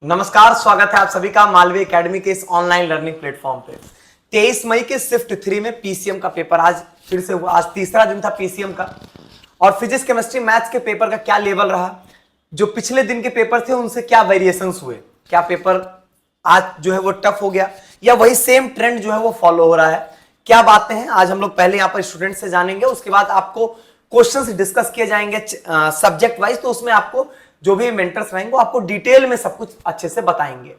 नमस्कार, स्वागत है आप सभी का मालवी एकेडमी के इस ऑनलाइन लर्निंग प्लेटफॉर्म पे। 23 मई के शिफ्ट 3 में पीसीएम का पेपर आज फिर से हुआ। आज तीसरा दिन था पीसीएम का। और फिजिक्स, केमिस्ट्री, मैथ्स के पेपर का क्या लेवल रहा, जो पिछले दिन के पेपर थे उनसे क्या वेरिएशंस हुए, क्या पेपर आज जो है वो टफ हो गया या वही सेम ट्रेंड जो है वो फॉलो हो रहा है, क्या बातें हैं आज हम लोग पहले यहाँ पर स्टूडेंट से जानेंगे। उसके बाद आपको क्वेश्चंस डिस्कस किए जाएंगे सब्जेक्ट वाइज, तो उसमें आपको जो भी मेंटर्स रहेंगे वो आपको डिटेल में सब कुछ अच्छे से बताएंगे।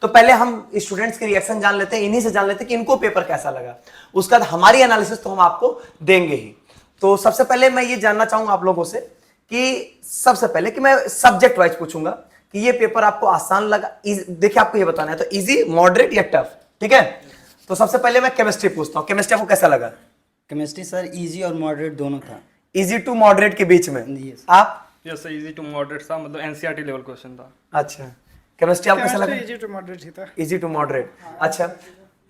तो पहले हम स्टूडेंट्स के रिएक्शन जान लेते हैं, इन्हीं से जान लेते हैं कि इनको पेपर कैसा लगा। उसके बाद हमारी एनालिसिस तो हम आपको देंगे ही। तो सबसे पहले मैं ये जानना चाहूंगा आप लोगों से कि सबसे पहले कि मैं सब्जेक्ट वाइज पूछूंगा कि ये पेपर आपको आसान लगा। देखिए, आपको ये बताना है तो इजी, मॉडरेट या टफ, ठीक है। तो सबसे पहले मैं केमिस्ट्री पूछता हूँ, केमिस्ट्री आपको कैसा लगा? केमिस्ट्री सर इजी और मॉडरेट दोनों था। इजी टू मॉडरेट के बीच में। Yes. आप? Yes sir, easy to moderate था, मतलब एनसीईआरटी लेवल क्वेश्चन था। अच्छा, केमिस्ट्री आपको कैसा लगा? इजी टू मॉडरेट ही था। Easy to moderate. अच्छा,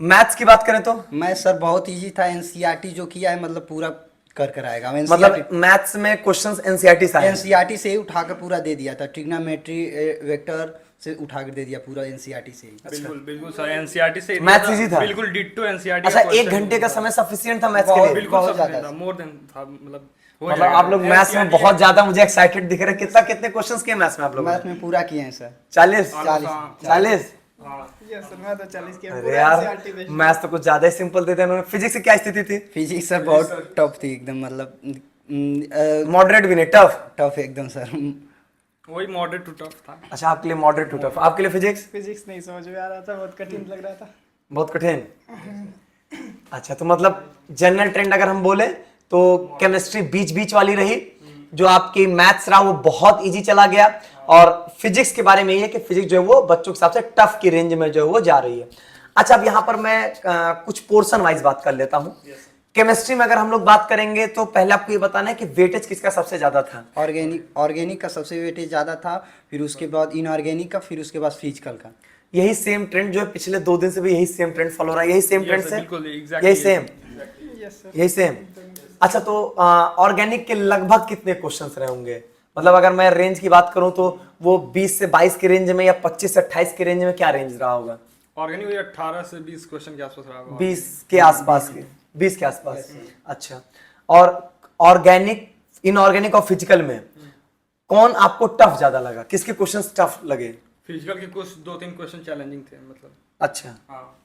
मैथ्स की बात करें तो मैं सर बहुत इजी था। एनसीईआरटी जो किया है मतलब पूरा कर आएगा। मतलब मैथ्स में क्वेश्चंस एनसीईआरटी से आए हैं। एनसीईआरटी से ही उठाकर पूरा दे दिया था। ट्रिग्नोमेट्री, वेक्टर से उठाकर दे दिया पूरा एनसीईआरटी से ही। बिल्कुल बिल्कुल सर, एनसीईआरटी से मैथ्स easy था? बिल्कुल डिट्टो एनसीईआरटी। अच्छा, 1 घंटे का समय सफिशिएंट था मैथ्स के लिए? बिल्कुल बहुत सर, ज्यादा। मोर देन था, मतलब हो मतलब जाएगा। आप लोग मैथ्स में बहुत ज्यादा मुझे एक्साइटेड दिख रहे हैं। कितने क्वेश्चंस किए मैथ्स में आप लोग? मैथ में पूरा किए हैं सर। 40? 40। 40? हाँ। यस सर, मैं तो 40 के अरे यार, मैथ्स तो कुछ ज्यादा ही सिंपल देते हैं उन्होंने। फिजिक्स की क्या स्थिति थी? फिजिक्स सर बहुत टफ थी एकदम, मतलब मॉडरेट भी नहीं, टफ? टफ एकदम सर। वही मॉडरेट टू टफ था। अच्छा, आपके लिए मॉडरेट टू टफ, आपके लिए फिजिक्स फिजिक्स नहीं समझ में आ रहा था, बहुत कठिन लग रहा था। बहुत कठिन। अच्छा, तो मतलब जनरल ट्रेंड अगर हम बोले तो केमिस्ट्री बीच बीच वाली रही, जो आपकी मैथ्स रहा वो बहुत इजी चला गया, और फिजिक्स के बारे में ये है कि फिजिक्स जो है वो बच्चों के हिसाब से टफ की रेंज में जो है वो जा रही है। अच्छा, अब यहाँ पर मैं कुछ पोर्शन वाइज बात कर लेता हूँ। केमिस्ट्री में अगर हम लोग बात करेंगे तो पहले आपको ये बताना है कि वेटेज किसका सबसे ज्यादा था? ऑर्गेनिक का सबसे वेटेज ज्यादा था, फिर उसके बाद इनऑर्गेनिक का, फिर उसके बाद फिजिकल का। यही सेम ट्रेंड जो है पिछले 2 दिन से भी यही सेम ट्रेंड फॉलो हो रहा है, यही सेम ट्रेंड से बिल्कुल एग्जैक्टली यही सेम यस सर, यही सेम। अच्छा, तो ऑर्गेनिक के लगभग कितने क्वेश्चंस रहे होंगे? मतलब अगर मैं रेंज की बात करूं तो वो 20 से 22 के रेंज में या 25 से 28 के रेंज में क्या रेंज रहा होगा? ऑर्गेनिक वही 18 से 20 क्वेश्चन के आसपास रहा होगा। 20 के आसपास के, 20 के आसपास। अच्छा, और ऑर्गेनिक, इनऑर्गेनिक और फिजिकल में कौन आपको टफ ज्यादा लगा? किसके क्वेश्चंस टफ लगे? फिजिकल के कुछ 2-3 क्वेश्चन चैलेंजिंग थे, मतलब। अच्छा हाँ।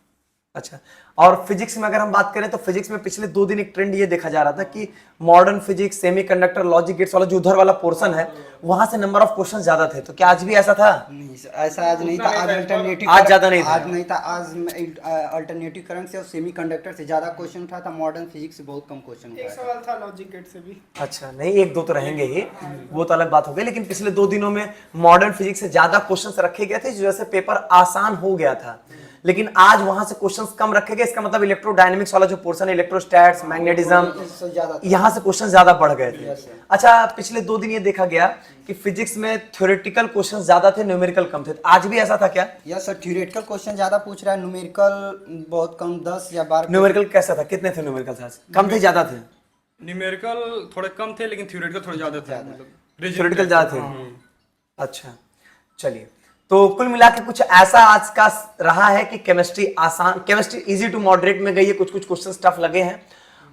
अच्छा, और फिजिक्स में अगर हम बात करें तो फिजिक्स में पिछले 2 दिन एक ट्रेंड ये देखा जा रहा था कि modern physics, semiconductor, logic gates वाला जो उधर वाला पोर्शन है वहां से नंबर ऑफ क्वेश्चन ज्यादा थे। तो क्या आज भी ऐसा था? नहीं सर, ऐसा आज नहीं था। आज अल्टरनेटिव, आज ज्यादा नहीं था। आज नहीं था। आज अल्टरनेटिव करंट से और सेमीकंडक्टर से ज्यादा क्वेश्चन था मॉडर्न फिजिक्स से बहुत कम क्वेश्चन एक था। सवाल था लॉजिक गेट से भी। अच्छा, नहीं, 1-2 तो रहेंगे ही, वो तो अलग बात हो गई। लेकिन पिछले 2 दिनों में मॉडर्न फिजिक्स से ज्यादा क्वेश्चंस रखे गए थे, जिस वजह से पेपर आसान हो गया था। लेकिन आज वहां से क्वेश्चंस कम रखे गए। इसका मतलब इलेक्ट्रोडायनेमिक्स वाला जो पोर्शन है, इलेक्ट्रोस्टैट्स, मैग्नेटिज्म, यहाँ से क्वेश्चन ज्यादा बढ़ गए थे। अच्छा, पिछले 2 दिन ये देखा गया कि फिजिक्स में थ्योरेटिकल क्वेश्चन ज्यादा थे, न्यूमेरिकल कम थे। आज भी ऐसा था क्या? यस सर, थ्योरेटिकल क्वेश्चन ज्यादा पूछ रहा है, न्यूमेरिकल बहुत कम, 10 या 12। न्यूमेरिकल कैसा था? कितने थे न्यूमेरिकल? कम थे, ज्यादा थे? न्यूमेरिकल थोड़े कम थे, लेकिन थ्योरेटिकल थोड़े ज्यादा थे, मतलब थ्योरेटिकल ज्यादा थे। अच्छा, चलिए, तो कुल मिला के कुछ ऐसा आज का रहा है कि केमिस्ट्री आसान, केमिस्ट्री इजी टू मॉडरेट में गई है, कुछ कुछ क्वेश्चंस टफ लगे हैं।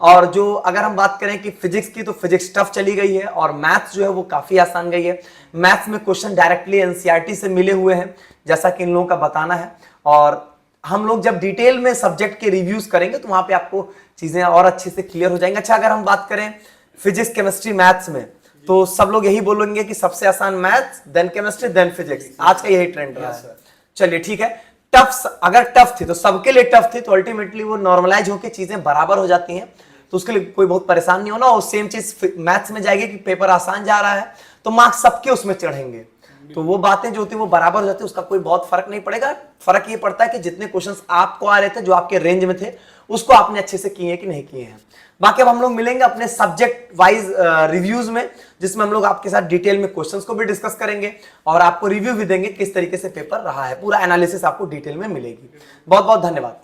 और जो अगर हम बात करें कि फिजिक्स की, तो फिजिक्स टफ चली गई है, और मैथ्स जो है वो काफी आसान गई है। मैथ्स में क्वेश्चन डायरेक्टली एनसीईआरटी से मिले हुए हैं, जैसा कि इन लोगों का बताना है। और हम लोग जब डिटेल में सब्जेक्ट के रिव्यूज करेंगे तो वहां पे आपको चीजें और अच्छे से क्लियर हो जाएंगे। अच्छा, अगर हम बात करें फिजिक्स, केमिस्ट्री, मैथ्स में, तो सब लोग यही बोलेंगे कि सबसे आसान maths, then chemistry, then physics. आज का यही ट्रेंड रहा है। चलिए ठीक है, टफ अगर टफ थी तो सबके लिए टफ थी, तो अल्टीमेटली वो नॉर्मलाइज होकर चीजें बराबर हो जाती हैं, तो उसके लिए कोई बहुत परेशान नहीं होना। और सेम चीज मैथ्स में जाएगी कि पेपर आसान जा रहा है तो मार्क्स सबके उसमें चढ़ेंगे, तो वो बातें जो होती है वो बराबर हो जाती है, उसका कोई बहुत फर्क नहीं पड़ेगा। फर्क ये पड़ता है कि जितने क्वेश्चंस आपको आ रहे थे, जो आपके रेंज में थे, उसको आपने अच्छे से किए कि नहीं किए हैं। बाकी अब हम लोग मिलेंगे अपने सब्जेक्ट वाइज रिव्यूज में, जिसमें हम लोग आपके साथ डिटेल में क्वेश्चंस को भी डिस्कस करेंगे और आपको रिव्यू भी देंगे किस तरीके से पेपर रहा है। पूरा एनालिसिस आपको डिटेल में मिलेगी। बहुत बहुत धन्यवाद।